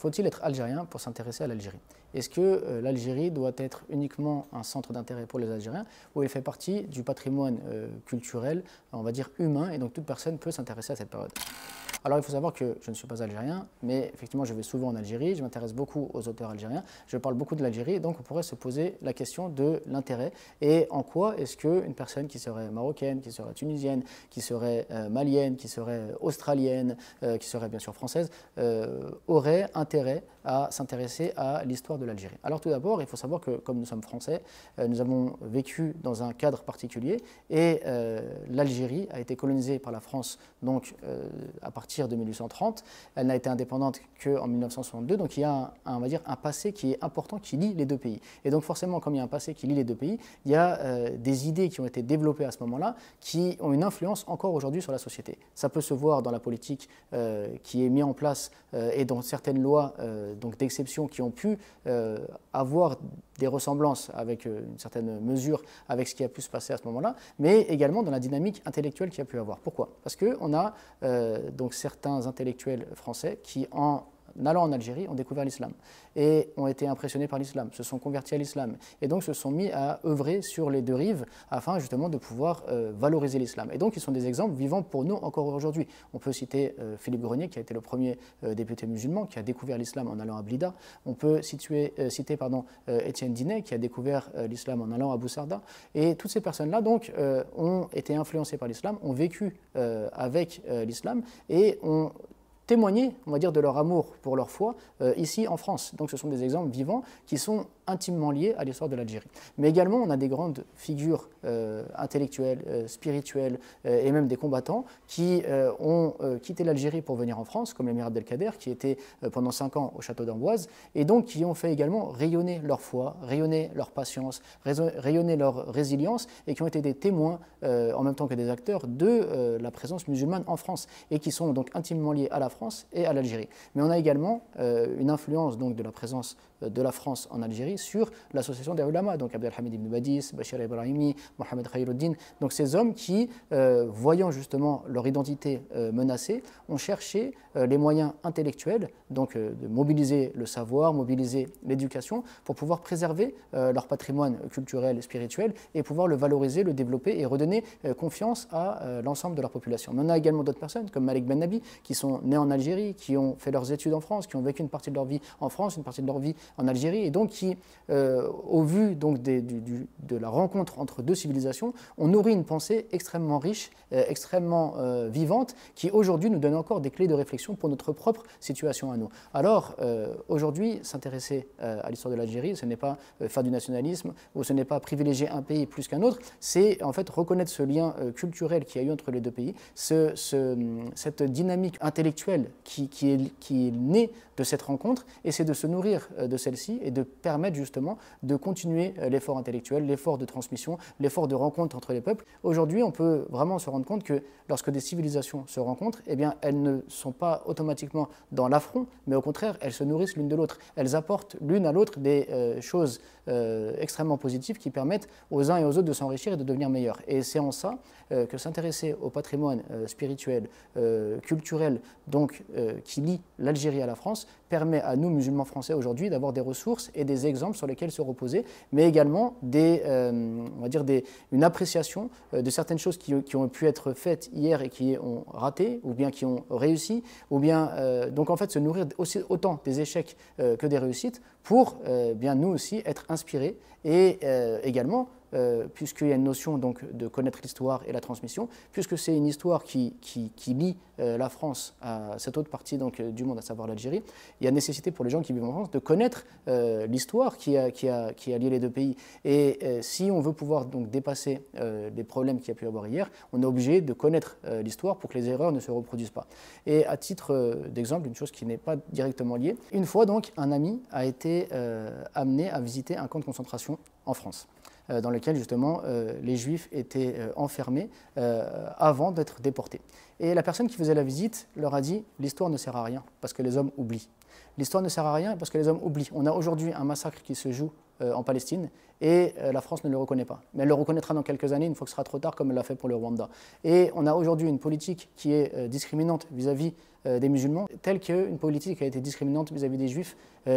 faut-il être algérien pour s'intéresser à l'Algérie? Est-ce que l'Algérie doit être uniquement un centre d'intérêt pour les Algériens ou elle fait partie du patrimoine culturel, on va dire humain, et donc toute personne peut s'intéresser à cette période? Alors il faut savoir que je ne suis pas algérien, mais effectivement je vais souvent en Algérie, je m'intéresse beaucoup aux auteurs algériens, je parle beaucoup de l'Algérie, donc on pourrait se poser la question de l'intérêt et en quoi est-ce qu'une personne qui serait marocaine, qui serait tunisienne, qui serait malienne, qui serait australienne, qui serait bien sûr française, aurait intérêt à s'intéresser à l'histoire de l'Algérie. Alors tout d'abord, il faut savoir que comme nous sommes français, nous avons vécu dans un cadre particulier et l'Algérie a été colonisée par la France donc à partir de 1830, elle n'a été indépendante qu'en 1962, donc il y a on va dire un passé qui est important, qui lie les deux pays. Et donc forcément, comme il y a un passé qui lie les deux pays, il y a des idées qui ont été développées à ce moment-là, qui ont une influence encore aujourd'hui sur la société. Ça peut se voir dans la politique qui est mise en place et dans certaines lois donc d'exception qui ont pu avoir des ressemblances avec une certaine mesure avec ce qui a pu se passer à ce moment-là, mais également dans la dynamique intellectuelle qu'il y a pu avoir. Pourquoi? Parce qu'on a donc certains intellectuels français qui, en allant en Algérie, ont découvert l'islam et ont été impressionnés par l'islam, se sont convertis à l'islam et donc se sont mis à œuvrer sur les deux rives afin justement de pouvoir valoriser l'islam. Et donc ils sont des exemples vivants pour nous encore aujourd'hui. On peut citer Philippe Grenier qui a été le premier député musulman qui a découvert l'islam en allant à Blida. On peut citer Étienne Dinet qui a découvert l'islam en allant à Boussarda. Et toutes ces personnes-là donc ont été influencées par l'islam, ont vécu avec l'islam et ont témoigner, on va dire, de leur amour pour leur foi ici en France. Donc ce sont des exemples vivants qui sont intimement liés à l'histoire de l'Algérie. Mais également, on a des grandes figures intellectuelles, spirituelles et même des combattants qui ont quitté l'Algérie pour venir en France, comme l'émir Abdelkader, qui était pendant 5 ans au château d'Amboise, et donc qui ont fait également rayonner leur foi, rayonner leur patience, rayonner leur résilience, et qui ont été des témoins, en même temps que des acteurs, de la présence musulmane en France, et qui sont donc intimement liés à la France et à l'Algérie. Mais on a également une influence donc de la présence de la France en Algérie sur l'association des ulama, donc Abdelhamid ibn Badis, Bachir Ibrahimi, Mohamed Khairuddin, donc ces hommes qui, voyant justement leur identité menacée, ont cherché les moyens intellectuels, donc de mobiliser le savoir, mobiliser l'éducation pour pouvoir préserver leur patrimoine culturel et spirituel et pouvoir le valoriser, le développer et redonner confiance à l'ensemble de leur population. Mais on a également d'autres personnes comme Malik Ben Nabi qui sont nés en Algérie, qui ont fait leurs études en France, qui ont vécu une partie de leur vie en France, une partie de leur vie en Algérie, et donc qui, au vu donc de la rencontre entre deux civilisations, ont nourri une pensée extrêmement riche, extrêmement vivante, qui aujourd'hui nous donne encore des clés de réflexion pour notre propre situation à nous. Alors, aujourd'hui, s'intéresser à l'histoire de l'Algérie, ce n'est pas faire du nationalisme, ou ce n'est pas privilégier un pays plus qu'un autre, c'est en fait reconnaître ce lien culturel qu'il y a eu entre les deux pays, cette dynamique intellectuelle qui est née de cette rencontre, et c'est de se nourrir de celle-ci et de permettre justement de continuer l'effort intellectuel, l'effort de transmission, l'effort de rencontre entre les peuples. Aujourd'hui, on peut vraiment se rendre compte que lorsque des civilisations se rencontrent, eh bien, elles ne sont pas automatiquement dans l'affront, mais au contraire, elles se nourrissent l'une de l'autre. Elles apportent l'une à l'autre des choses extrêmement positives qui permettent aux uns et aux autres de s'enrichir et de devenir meilleurs. Et c'est en ça que s'intéresser au patrimoine spirituel, culturel, donc qui lie l'Algérie à la France, permet à nous, musulmans français aujourd'hui, d'avoir des ressources et des exemples sur lesquels se reposer, mais également on va dire une appréciation de certaines choses qui ont pu être faites hier et qui ont raté, ou bien qui ont réussi, ou bien donc en fait se nourrir autant des échecs que des réussites pour bien nous aussi être inspirés et également puisqu'il y a une notion donc, de connaître l'histoire et la transmission, puisque c'est une histoire qui lie la France à cette autre partie donc, du monde, à savoir l'Algérie, il y a nécessité pour les gens qui vivent en France de connaître l'histoire qui a lié les deux pays. Et si on veut pouvoir donc, dépasser les problèmes qu'il y a pu y avoir hier, on est obligé de connaître l'histoire pour que les erreurs ne se reproduisent pas. Et à titre d'exemple, une chose qui n'est pas directement liée, une fois donc, un ami a été amené à visiter un camp de concentration en France, dans lequel justement les Juifs étaient enfermés avant d'être déportés. Et la personne qui faisait la visite leur a dit « l'histoire ne sert à rien parce que les hommes oublient ». L'histoire ne sert à rien parce que les hommes oublient. On a aujourd'hui un massacre qui se joue en Palestine et la France ne le reconnaît pas. Mais elle le reconnaîtra dans quelques années, une fois que ce sera trop tard, comme elle l'a fait pour le Rwanda. Et on a aujourd'hui une politique qui est discriminante vis-à-vis des musulmans, telle qu'une politique a été discriminante vis-à-vis des juifs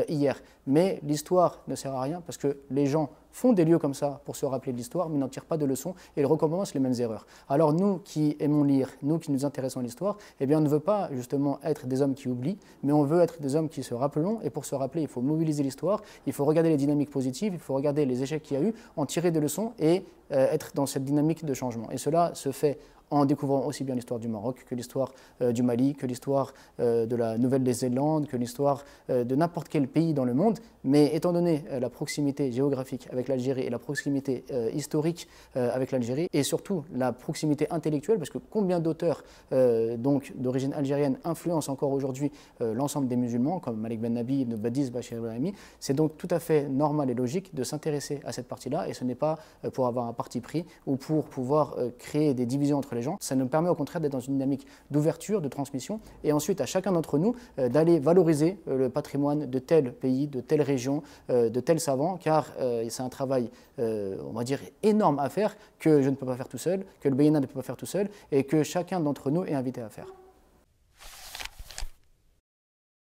hier. Mais l'histoire ne sert à rien parce que les gens font des lieux comme ça pour se rappeler de l'histoire, mais n'en tirent pas de leçons et ils recommencent les mêmes erreurs. Alors nous qui aimons lire, nous qui nous intéressons à l'histoire, eh bien on ne veut pas justement être des hommes qui oublient, mais on veut être des hommes qui se rappelons, et pour se rappeler, il faut mobiliser l'histoire, il faut regarder les dynamiques positives, il faut regarder les échecs qu'il y a eu, en tirer des leçons et être dans cette dynamique de changement. Et cela se fait en découvrant aussi bien l'histoire du Maroc que l'histoire du Mali, que l'histoire de la Nouvelle-Zélande, que l'histoire de n'importe quel pays dans le monde. Mais étant donné la proximité géographique avec l'Algérie et la proximité historique avec l'Algérie, et surtout la proximité intellectuelle, parce que combien d'auteurs donc d'origine algérienne influencent encore aujourd'hui l'ensemble des musulmans, comme Malik Ben Nabi, Ibn Badiz, Bachir el-Brahimi, c'est donc tout à fait normal et logique de s'intéresser à cette partie-là, et ce n'est pas pour avoir un parti pris ou pour pouvoir créer des divisions entre les gens. Ça nous permet au contraire d'être dans une dynamique d'ouverture, de transmission, et ensuite à chacun d'entre nous d'aller valoriser le patrimoine de tel pays, de telle région, de tels savants, car c'est un travail, on va dire, énorme à faire, que je ne peux pas faire tout seul, que le Bayéna ne peut pas faire tout seul, et que chacun d'entre nous est invité à faire.